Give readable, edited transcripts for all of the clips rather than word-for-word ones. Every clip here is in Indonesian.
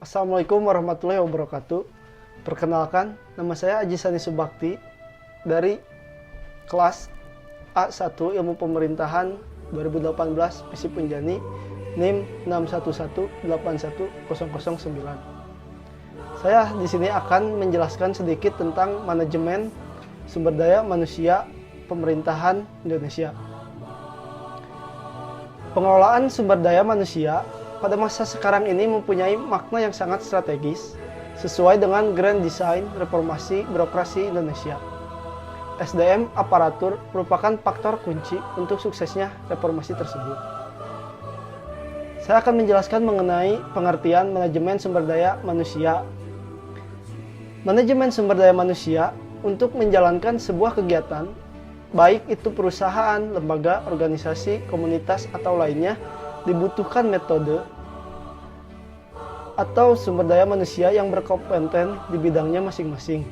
Assalamualaikum warahmatullahi wabarakatuh. Perkenalkan, nama saya Aji Sani Subakti dari kelas A1 Ilmu Pemerintahan 2018 Fisip Unjani NIM 611811009. Saya di sini akan menjelaskan sedikit tentang manajemen sumber daya manusia pemerintahan Indonesia. Pengelolaan sumber daya manusia pada masa sekarang ini mempunyai makna yang sangat strategis sesuai dengan Grand Design Reformasi Birokrasi Indonesia. SDM aparatur merupakan faktor kunci untuk suksesnya reformasi tersebut. Saya akan menjelaskan mengenai pengertian manajemen sumber daya manusia. Manajemen sumber daya manusia untuk menjalankan sebuah kegiatan, baik itu perusahaan, lembaga, organisasi, komunitas, atau lainnya, dibutuhkan metode atau sumber daya manusia yang berkompeten di bidangnya masing-masing.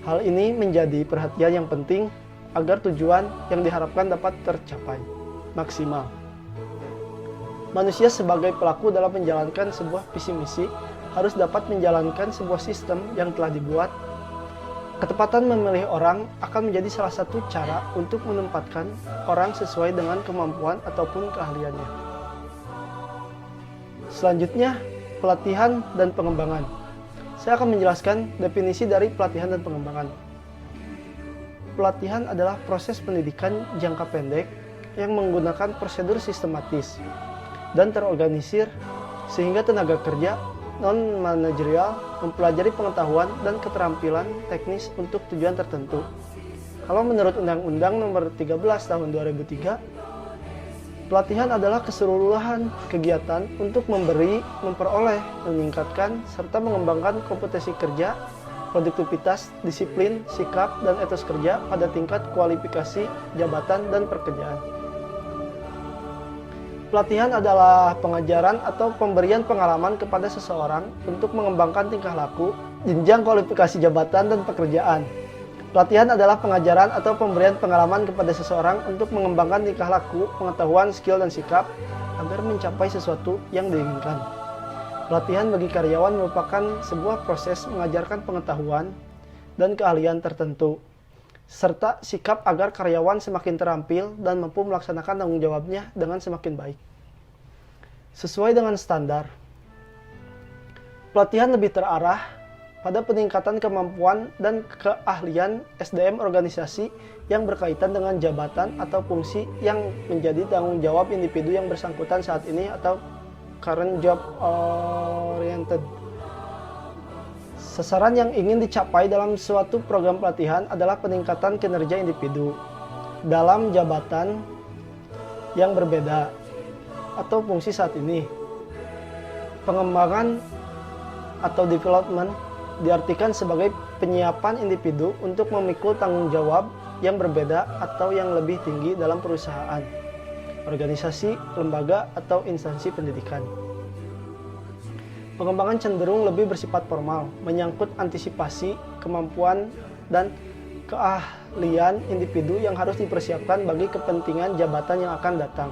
Hal ini menjadi perhatian yang penting agar tujuan yang diharapkan dapat tercapai maksimal. Manusia sebagai pelaku dalam menjalankan sebuah visi misi harus dapat menjalankan sebuah sistem yang telah dibuat. Ketepatan memilih orang akan menjadi salah satu cara untuk menempatkan orang sesuai dengan kemampuan ataupun keahliannya. Selanjutnya, pelatihan dan pengembangan. Saya akan menjelaskan definisi dari pelatihan dan pengembangan. Pelatihan adalah proses pendidikan jangka pendek yang menggunakan prosedur sistematis dan terorganisir sehingga tenaga kerja non-manajerial mempelajari pengetahuan dan keterampilan teknis untuk tujuan tertentu. Kalau menurut Undang-Undang Nomor 13 Tahun 2003, pelatihan adalah keseluruhan kegiatan untuk memberi, memperoleh, meningkatkan, serta mengembangkan kompetensi kerja, produktivitas, disiplin, sikap, dan etos kerja pada tingkat kualifikasi, jabatan, dan pekerjaan. Pelatihan adalah pengajaran atau pemberian pengalaman kepada seseorang untuk mengembangkan tingkah laku, jenjang kualifikasi jabatan, dan pekerjaan. Pelatihan adalah pengajaran atau pemberian pengalaman kepada seseorang untuk mengembangkan tingkah laku, pengetahuan, skill, dan sikap agar mencapai sesuatu yang diinginkan. Pelatihan bagi karyawan merupakan sebuah proses mengajarkan pengetahuan dan keahlian tertentu, serta sikap agar karyawan semakin terampil dan mampu melaksanakan tanggung jawabnya dengan semakin baik. Sesuai dengan standar, pelatihan lebih terarah pada peningkatan kemampuan dan keahlian SDM organisasi yang berkaitan dengan jabatan atau fungsi yang menjadi tanggung jawab individu yang bersangkutan saat ini atau current job oriented. Sasaran yang ingin dicapai dalam suatu program pelatihan adalah peningkatan kinerja individu dalam jabatan yang berbeda atau fungsi saat ini. Pengembangan atau development diartikan sebagai penyiapan individu untuk memikul tanggung jawab yang berbeda atau yang lebih tinggi dalam perusahaan, organisasi, lembaga, atau instansi pendidikan. Pengembangan cenderung lebih bersifat formal, menyangkut antisipasi, kemampuan, dan keahlian individu yang harus dipersiapkan bagi kepentingan jabatan yang akan datang.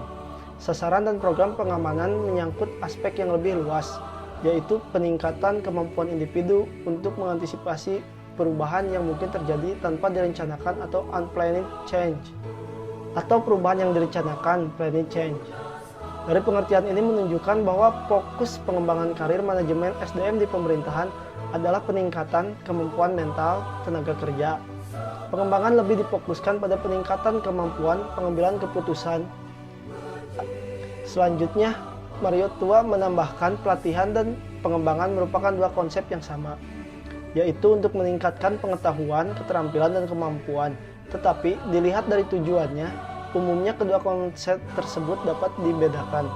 Sasaran dan program pengamanan menyangkut aspek yang lebih luas, yaitu peningkatan kemampuan individu untuk mengantisipasi perubahan yang mungkin terjadi tanpa direncanakan atau unplanned change, atau perubahan yang direncanakan planned change. Dari pengertian ini menunjukkan bahwa fokus pengembangan karir manajemen SDM di pemerintahan adalah peningkatan kemampuan mental tenaga kerja. Pengembangan lebih difokuskan pada peningkatan kemampuan pengambilan keputusan. Selanjutnya, Mario Tua menambahkan pelatihan dan pengembangan merupakan dua konsep yang sama, yaitu untuk meningkatkan pengetahuan, keterampilan, dan kemampuan. Tetapi dilihat dari tujuannya, umumnya kedua konsep tersebut dapat dibedakan.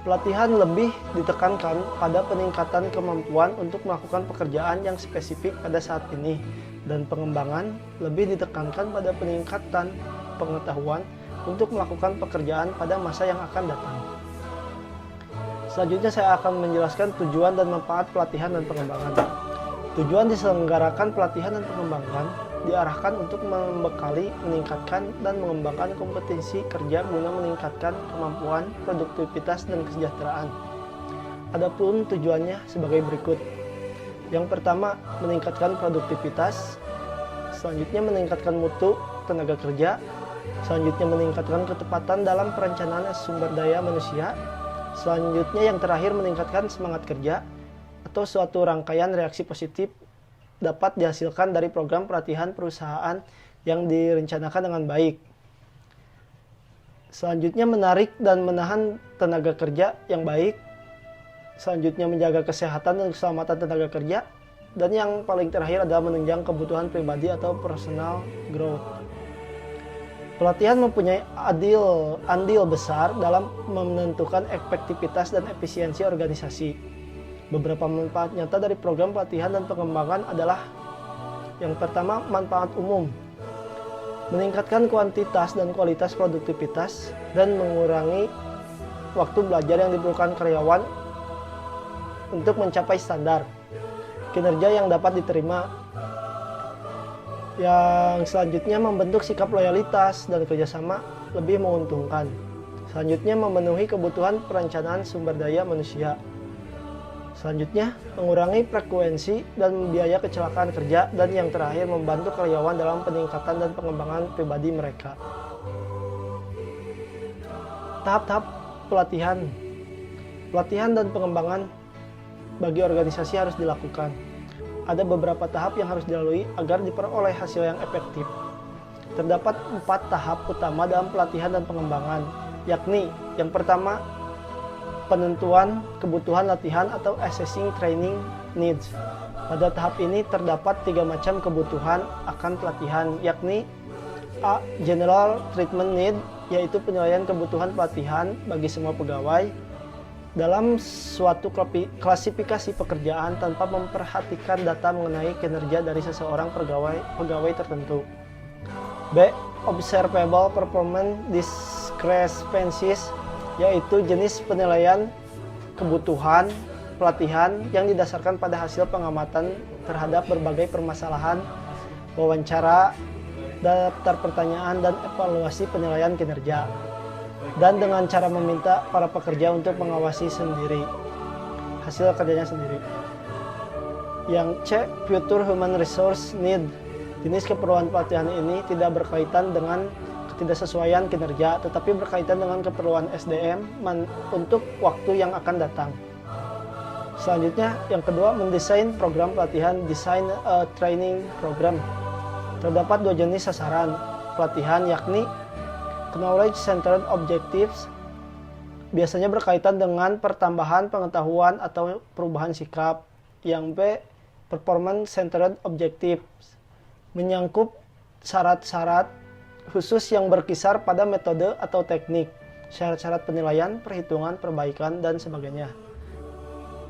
Pelatihan lebih ditekankan pada peningkatan kemampuan untuk melakukan pekerjaan yang spesifik pada saat ini, dan pengembangan lebih ditekankan pada peningkatan pengetahuan untuk melakukan pekerjaan pada masa yang akan datang. Selanjutnya saya akan menjelaskan tujuan dan manfaat pelatihan dan pengembangan. Tujuan diselenggarakan pelatihan dan pengembangan diarahkan untuk membekali, meningkatkan, dan mengembangkan kompetensi kerja guna meningkatkan kemampuan, produktivitas, dan kesejahteraan. Adapun tujuannya sebagai berikut. Yang pertama, meningkatkan produktivitas. Selanjutnya, meningkatkan mutu tenaga kerja. Selanjutnya, meningkatkan ketepatan dalam perencanaan sumber daya manusia. Selanjutnya, yang terakhir, meningkatkan semangat kerja atau suatu rangkaian reaksi positif dapat dihasilkan dari program pelatihan perusahaan yang direncanakan dengan baik. Selanjutnya, menarik dan menahan tenaga kerja yang baik. Selanjutnya, menjaga kesehatan dan keselamatan tenaga kerja. Dan yang paling terakhir adalah menunjang kebutuhan pribadi atau personal growth. Pelatihan mempunyai andil besar dalam menentukan efektivitas dan efisiensi organisasi. Beberapa manfaat nyata dari program pelatihan dan pengembangan adalah: yang pertama, manfaat umum. Meningkatkan kuantitas dan kualitas produktivitas dan mengurangi waktu belajar yang diperlukan karyawan untuk mencapai standar kinerja yang dapat diterima. Yang selanjutnya, membentuk sikap loyalitas dan kerjasama lebih menguntungkan. Selanjutnya, memenuhi kebutuhan perencanaan sumber daya manusia. Selanjutnya, mengurangi frekuensi dan biaya kecelakaan kerja. Dan yang terakhir, membantu karyawan dalam peningkatan dan pengembangan pribadi mereka. Tahap-tahap pelatihan. Pelatihan dan pengembangan bagi organisasi harus dilakukan. Ada beberapa tahap yang harus dilalui agar diperoleh hasil yang efektif. Terdapat 4 tahap utama dalam pelatihan dan pengembangan, yakni yang pertama, penentuan kebutuhan latihan atau assessing training needs. Pada tahap ini terdapat 3 macam kebutuhan akan pelatihan, yakni A. General treatment need, yaitu penilaian kebutuhan pelatihan bagi semua pegawai dalam suatu klasifikasi pekerjaan tanpa memperhatikan data mengenai kinerja dari seseorang pegawai tertentu. B. Observable performance discrepancies, yaitu jenis penilaian kebutuhan pelatihan yang didasarkan pada hasil pengamatan terhadap berbagai permasalahan, wawancara, daftar pertanyaan, dan evaluasi penilaian kinerja, dan dengan cara meminta para pekerja untuk mengawasi sendiri hasil kerjanya sendiri. Yang C. Future Human Resource Need. Jenis keperluan pelatihan ini tidak berkaitan dengan ketidaksesuaian kinerja, tetapi berkaitan dengan keperluan SDM untuk waktu yang akan datang. Selanjutnya, yang kedua, mendesain program pelatihan, design a training program. Terdapat 2 jenis sasaran pelatihan, yakni Knowledge Centered Objectives, biasanya berkaitan dengan pertambahan pengetahuan atau perubahan sikap. Yang B. Performance Centered Objectives, menyangkut syarat-syarat khusus yang berkisar pada metode atau teknik, syarat-syarat penilaian, perhitungan, perbaikan, dan sebagainya.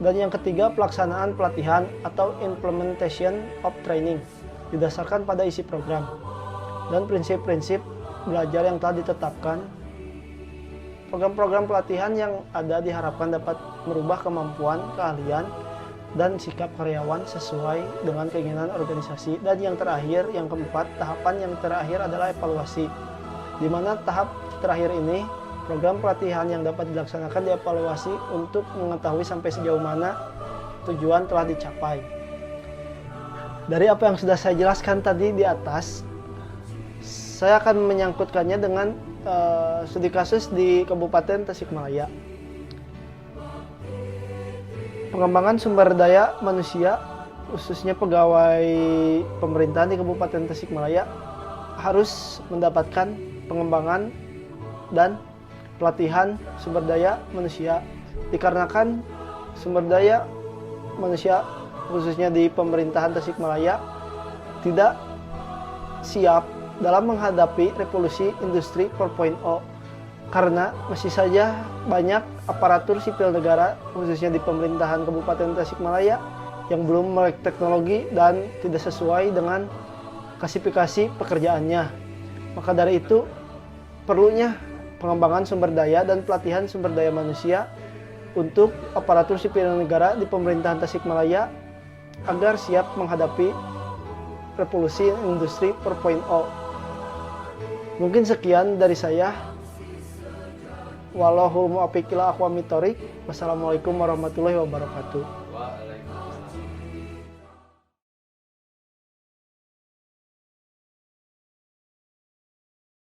Dan yang ketiga, pelaksanaan pelatihan atau implementation of training, didasarkan pada isi program dan prinsip-prinsip belajar yang telah ditetapkan. Program-program pelatihan yang ada diharapkan dapat merubah kemampuan, keahlian, dan sikap karyawan sesuai dengan keinginan organisasi. Dan yang terakhir, yang keempat, tahapan yang terakhir adalah evaluasi, di mana tahap terakhir ini program pelatihan yang dapat dilaksanakan dievaluasi untuk mengetahui sampai sejauh mana tujuan telah dicapai. Dari apa yang sudah saya jelaskan tadi di atas, saya akan menyangkutkannya dengan studi kasus di Kabupaten Tasikmalaya. Pengembangan sumber daya manusia, khususnya pegawai pemerintahan di Kabupaten Tasikmalaya, harus mendapatkan pengembangan dan pelatihan sumber daya manusia, dikarenakan sumber daya manusia khususnya di pemerintahan Tasikmalaya tidak siap dalam menghadapi revolusi industri 4.0, karena masih saja banyak aparatur sipil negara khususnya di pemerintahan Kabupaten Tasikmalaya yang belum melek teknologi dan tidak sesuai dengan klasifikasi pekerjaannya. Maka dari itu perlunya pengembangan sumber daya dan pelatihan sumber daya manusia untuk aparatur sipil negara di pemerintahan Tasikmalaya agar siap menghadapi revolusi industri 4.0. Mungkin sekian dari saya. Wallahul muwaffiq ila aqwamit thoriq. Wassalamualaikum warahmatullahi wabarakatuh. Waalaikumsalam.